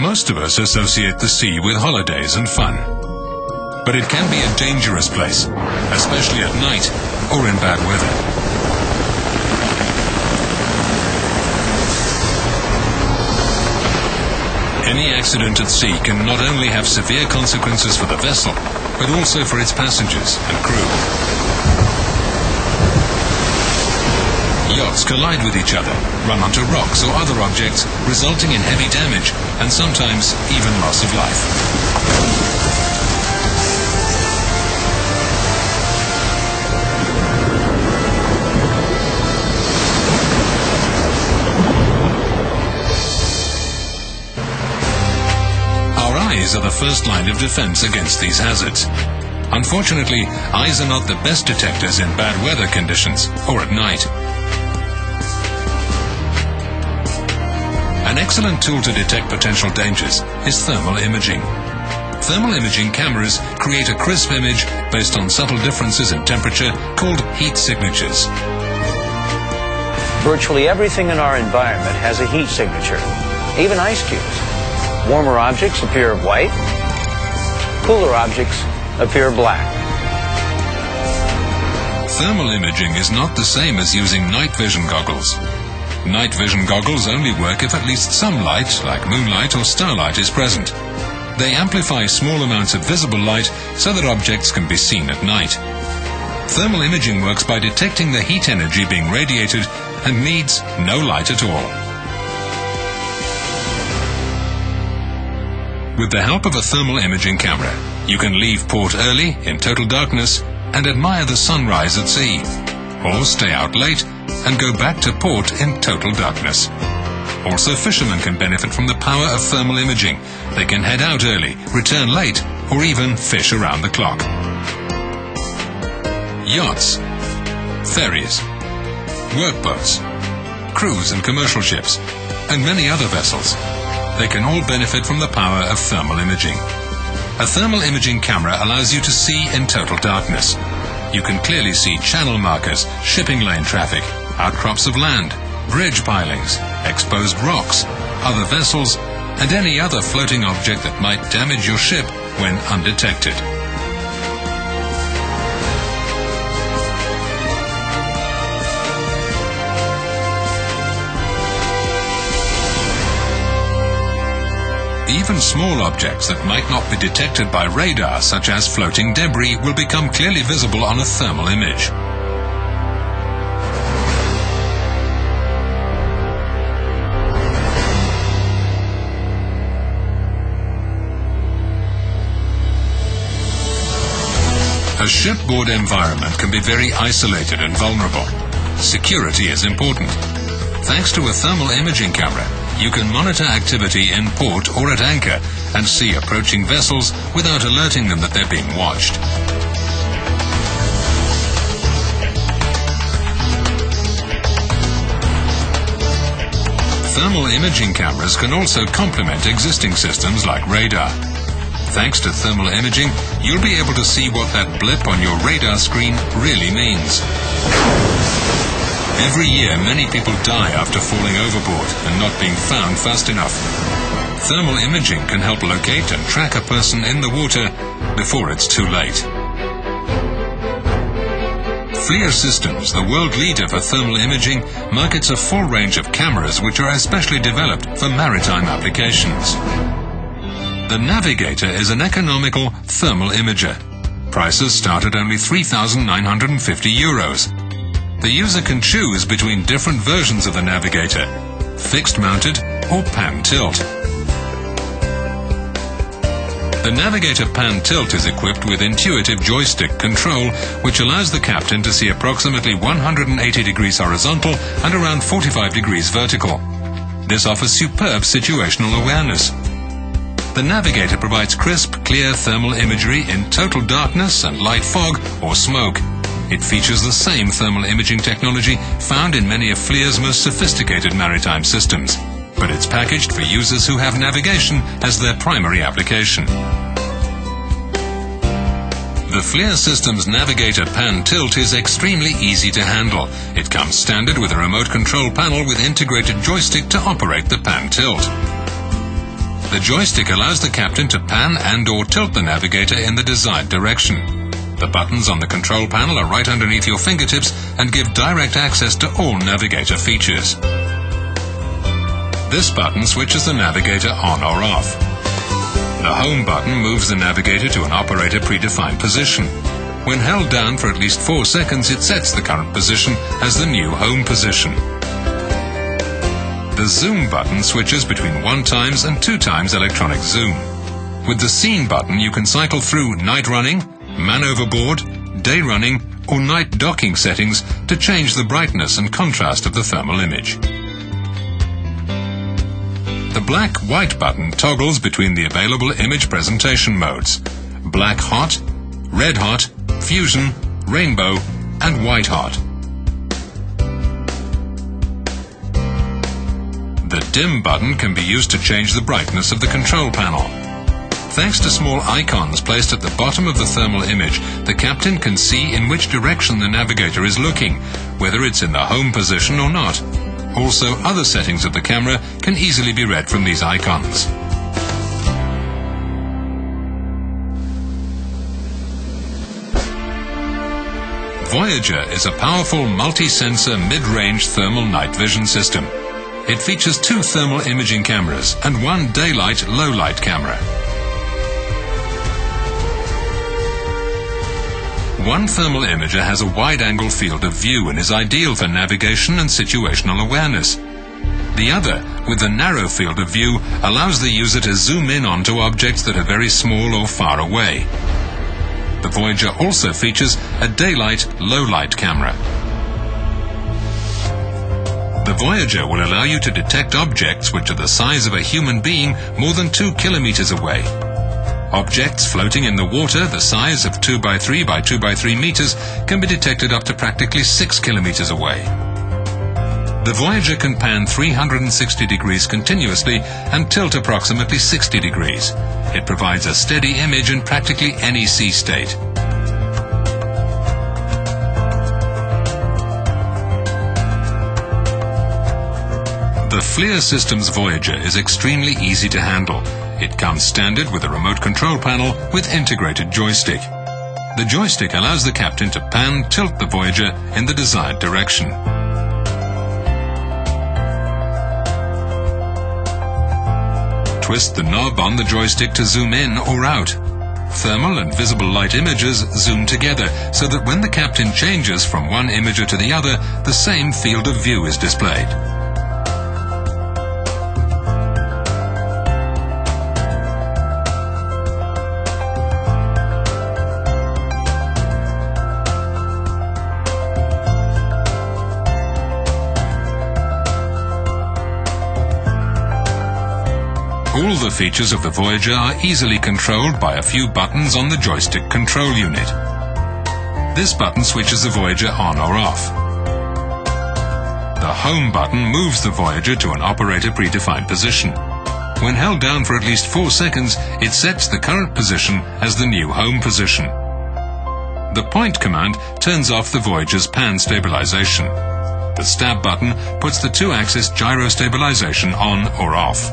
Most of us associate the sea with holidays and fun. But it can be a dangerous place, especially at night or in bad weather. Any accident at sea can not only have severe consequences for the vessel, but also for its passengers and crew. Yachts collide with each other, run onto rocks or other objects, resulting in heavy damage and sometimes even loss of life. Eyes are the first line of defense against these hazards. Unfortunately, eyes are not the best detectors in bad weather conditions or at night. An excellent tool to detect potential dangers is thermal imaging. Thermal imaging cameras create a crisp image based on subtle differences in temperature called heat signatures. Virtually everything in our environment has a heat signature, even ice cubes. Warmer objects appear white, cooler objects appear black. Thermal imaging is not the same as using night vision goggles. Night vision goggles only work if at least some light, like moonlight or starlight, is present. They amplify small amounts of visible light so that objects can be seen at night. Thermal imaging works by detecting the heat energy being radiated and needs no light at all. With the help of a thermal imaging camera, you can leave port early in total darkness and admire the sunrise at sea, or stay out late and go back to port in total darkness. Also, fishermen can benefit from the power of thermal imaging. They can head out early, return late, or even fish around the clock. Yachts, ferries, workboats, cruise and commercial ships, and many other vessels. They can all benefit from the power of thermal imaging. A thermal imaging camera allows you to see in total darkness. You can clearly see channel markers, shipping lane traffic, outcrops of land, bridge pilings, exposed rocks, other vessels, and any other floating object that might damage your ship when undetected. Even small objects that might not be detected by radar, such as floating debris, will become clearly visible on a thermal image. A shipboard environment can be very isolated and vulnerable. Security is important. Thanks to a thermal imaging camera, you can monitor activity in port or at anchor and see approaching vessels without alerting them that they're being watched. Thermal imaging cameras can also complement existing systems like radar. Thanks to thermal imaging, you'll be able to see what that blip on your radar screen really means. Every year, many people die after falling overboard and not being found fast enough. Thermal imaging can help locate and track a person in the water before it's too late. Flir Systems, the world leader for thermal imaging, markets a full range of cameras which are especially developed for maritime applications. The Navigator is an economical thermal imager. Prices start at only €3,950. The user can choose between different versions of the Navigator, fixed mounted or pan tilt. The Navigator pan tilt is equipped with intuitive joystick control, which allows the captain to see approximately 180 degrees horizontal and around 45 degrees vertical. This offers superb situational awareness. The Navigator provides crisp, clear thermal imagery in total darkness and light fog or smoke. It features the same thermal imaging technology found in many of Flir's most sophisticated maritime systems, but it's packaged for users who have navigation as their primary application. The Flir Systems Navigator Pan Tilt is extremely easy to handle. It comes standard with a remote control panel with integrated joystick to operate the pan tilt. The joystick allows the captain to pan and/or tilt the navigator in the desired direction. The buttons on the control panel are right underneath your fingertips and give direct access to all navigator features. This button switches the navigator on or off. The home button moves the navigator to an operator predefined position. When held down for at least 4 seconds, it sets the current position as the new home position. The zoom button switches between 1x and 2x electronic zoom. With the scene button, you can cycle through night running, man overboard, day running, or night docking settings to change the brightness and contrast of the thermal image. The black-white button toggles between the available image presentation modes: black hot, red hot, fusion, rainbow, and white hot. The dim button can be used to change the brightness of the control panel. Thanks to small icons placed at the bottom of the thermal image, the captain can see in which direction the navigator is looking, whether it's in the home position or not. Also, other settings of the camera can easily be read from these icons. Voyager is a powerful multi-sensor mid-range thermal night vision system. It features 2 thermal imaging cameras and 1 daylight low-light camera. One thermal imager has a wide-angle field of view and is ideal for navigation and situational awareness. The other, with a narrow field of view, allows the user to zoom in onto objects that are very small or far away. The Voyager also features a daylight low-light camera. The Voyager will allow you to detect objects which are the size of a human being more than 2 kilometers away. Objects floating in the water the size of 2 by 3 by 2 by 3 meters can be detected up to practically 6 kilometers away. The Voyager can pan 360 degrees continuously and tilt approximately 60 degrees. It provides a steady image in practically any sea state. The Flir Systems Voyager is extremely easy to handle. It comes standard with a remote control panel with integrated joystick. The joystick allows the captain to pan-tilt the Voyager in the desired direction. Twist the knob on the joystick to zoom in or out. Thermal and visible light images zoom together so that when the captain changes from one imager to the other, the same field of view is displayed. All the features of the Voyager are easily controlled by a few buttons on the joystick control unit. This button switches the Voyager on or off. The home button moves the Voyager to an operator predefined position. When held down for at least 4 seconds, it sets the current position as the new home position. The point command turns off the Voyager's pan stabilization. The stab button puts the 2-axis gyro stabilization on or off.